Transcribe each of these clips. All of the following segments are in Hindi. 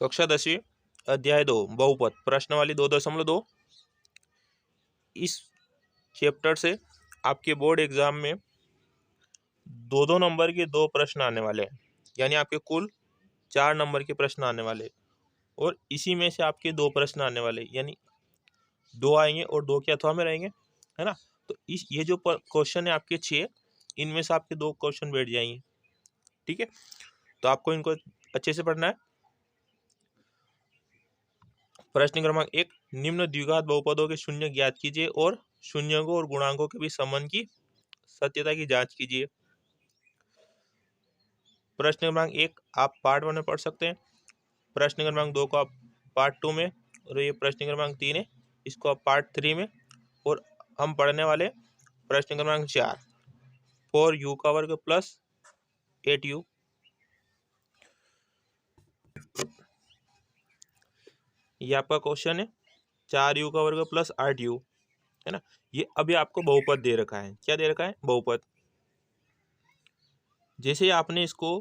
कक्षा 10वीं अध्याय 2 बहुपद प्रश्नावली 2.2। इस चैप्टर से आपके बोर्ड एग्जाम में दो नंबर के 2 प्रश्न आने वाले हैं, यानी आपके कुल 4 नंबर के प्रश्न आने वाले, और इसी में से आपके 2 प्रश्न आने वाले, यानी 2 आएंगे और 2 के अथवा में रहेंगे, है ना। तो इस ये जो क्वेश्चन है आपके 6, इनमें से आपके 2 क्वेश्चन बैठ जाएंगे, ठीक है। तो आपको इनको अच्छे से पढ़ना है। प्रश्न क्रमांक 1, निम्न द्विघात बहुपदों के शून्य ज्ञात कीजिए और शून्यकों और गुणांकों के बीच संबंध की सत्यता की जांच कीजिए। प्रश्न क्रमांक 1 आप पार्ट 1 में पढ़ सकते हैं, प्रश्न क्रमांक 2 को आप पार्ट 2 में, और ये प्रश्न क्रमांक 3 है, इसको आप पार्ट 3 में। और हम पढ़ने वाले प्रश्न क्रमांक 4, 4u का वर्ग प्लस 8u। ये आपका क्वेश्चन है, 4u का वर्ग प्लस 8u, है ना। ये अभी आपको बहुपद दे रखा है। क्या दे रखा है? बहुपद। जैसे आपने इसको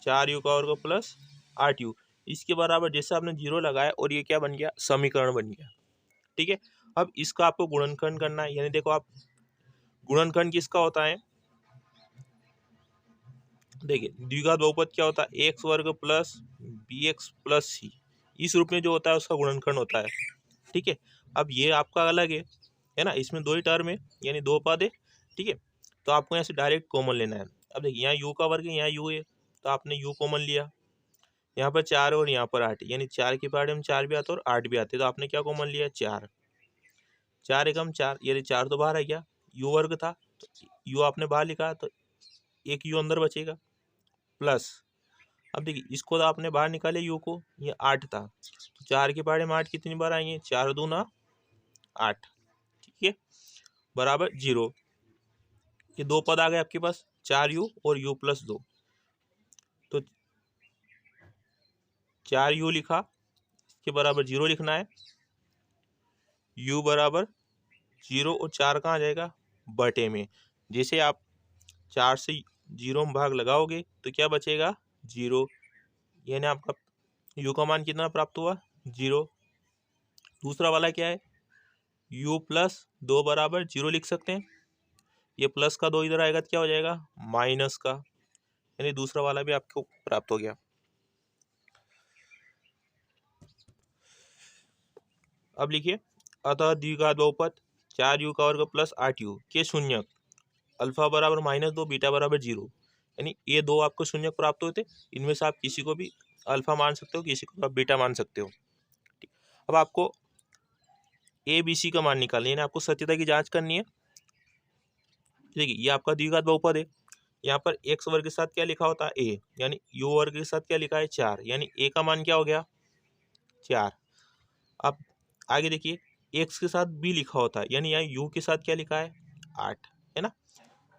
4u का वर्ग प्लस 8u इसके बराबर जैसे आपने 0 लगाया, और ये क्या बन गया? समीकरण बन गया, ठीक है। अब इसका आपको गुणनखंड करना है, यानी देखो आप गुणनखंड किसका होता है, देखिए द्विघात बहुपद क्या होता है? एक्स वर्ग प्लस बी एक्स प्लस सी, इस रूप में जो होता है उसका गुणनखंड होता है, ठीक है। अब ये आपका अलग है ना, इसमें 2 ही टर्म है, यानी 2 पद है, ठीक है। तो आपको यहाँ से डायरेक्ट कॉमन लेना है। अब देखिए यहाँ u का वर्ग है, यहाँ u है, तो आपने u कॉमन लिया। यहाँ पर 4 और यहाँ पर 8, यानी 4 की पार्ट में 4 भी आते और 8 भी आते, तो आपने क्या कॉमन लिया? 4। 4 एकम 4, यानी 4 तो बाहर आ गया, u वर्ग था तो u आपने बाहर लिखा, तो एक u अंदर बचेगा, प्लस। अब देखिए इसको तो आपने बाहर निकाले u को, ये 8 था, तो 4 के पार्ट में 8 कितनी बार आएंगे? 4 दूना 8, ठीक है, बराबर 0। ये 2 पद आ गए आपके पास, 4u और u प्लस 2, तो 4u लिखा, इसके बराबर 0 लिखना है, u बराबर 0, और 4 कहाँ जाएगा? बटे में। जैसे आप 4 से 0 में भाग लगाओगे तो क्या बचेगा? 0, यानी आपका u का मान कितना प्राप्त हुआ? 0। दूसरा वाला क्या है? u प्लस 2 बराबर 0 लिख सकते हैं, ये प्लस का 2 इधर आएगा तो क्या हो जाएगा? माइनस का, यानी दूसरा वाला भी आपको प्राप्त हो गया। अब लिखिए, अतः द्विघात बहुपद 4u का वर्ग प्लस 8u के शून्यक अल्फा बराबर -2 बीटा बराबर 0, यानी ये 2 आपको शून्यक प्राप्त होते, इनमें से आप किसी को भी अल्फा मान सकते हो, किसी को आप बीटा मान सकते हो। अब आपको ए बी सी का मान निकालना है, यानी आपको सत्यता की जांच करनी है। देखिए ये आपका द्विघात बहुपद है, यहाँ पर एक्स वर्ग के साथ क्या लिखा होता है? ए, यानी यू वर्ग के साथ क्या लिखा है? 4, यानी ए का मान क्या हो गया? 4। अब आगे देखिए एक्स के साथ बी लिखा होता है, यानी यहाँ यू के साथ क्या लिखा है? 8, है ना।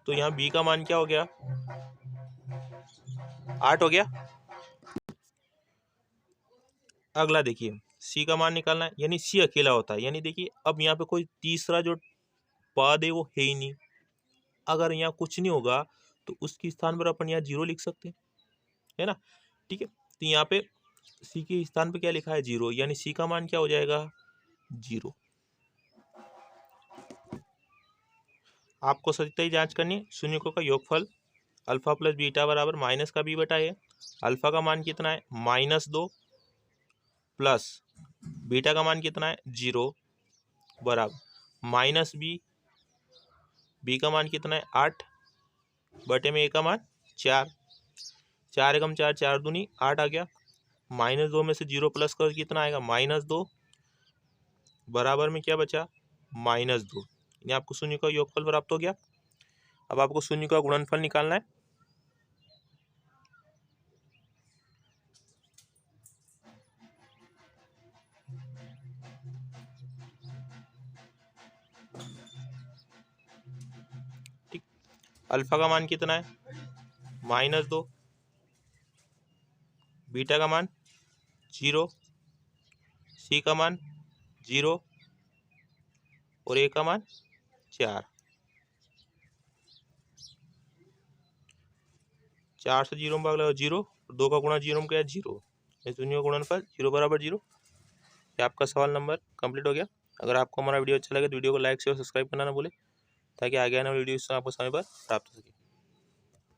तो यहाँ बी का मान क्या हो गया? 8 हो गया। अगला देखिए सी का मान निकालना है, यानी सी अकेला होता है, यानी देखिए अब यहाँ पे कोई तीसरा जो पद है वो है ही नहीं। अगर यहाँ कुछ नहीं होगा तो उसके स्थान पर अपन यहाँ 0 लिख सकते हैं, है ना, ठीक है। तो यहाँ पे सी के स्थान पे क्या लिखा है? 0, यानी सी का मान क्या हो जाएगा? 0। आपको सत्यता की जांच करनी है। शून्यकों का योगफल अल्फा प्लस बीटा बराबर माइनस का बी बटा ए। अल्फा का मान कितना है? -2 प्लस बीटा का मान कितना है? 0 बराबर माइनस बी, बी का मान कितना है? 8 बटे में ए का मान 4। 4 एकम 4, 4 दूनी 8 आ गया, -2 में से 0 प्लस कर कितना आएगा? -2 बराबर में क्या बचा? -2, यानी आपको शून्य का योगफल प्राप्त हो गया। अब आपको शून्य का गुणनफल निकालना है। ठीक, अल्फा का मान कितना है? -2, बीटा का मान 0, सी का मान 0 और ए का मान 4। 4 से 0 में भाग लगाओ 0, 2 का गुणा 0 में क्या है 0, इस दोनों का गुणनफल 0 बराबर 0। ये आपका सवाल नंबर कंप्लीट हो गया। अगर आपको हमारा वीडियो अच्छा लगे तो वीडियो को लाइक शेयर सब्सक्राइब करना ना भूले, ताकि आगे आने वाली वीडियो आपको समय पर प्राप्त हो सके।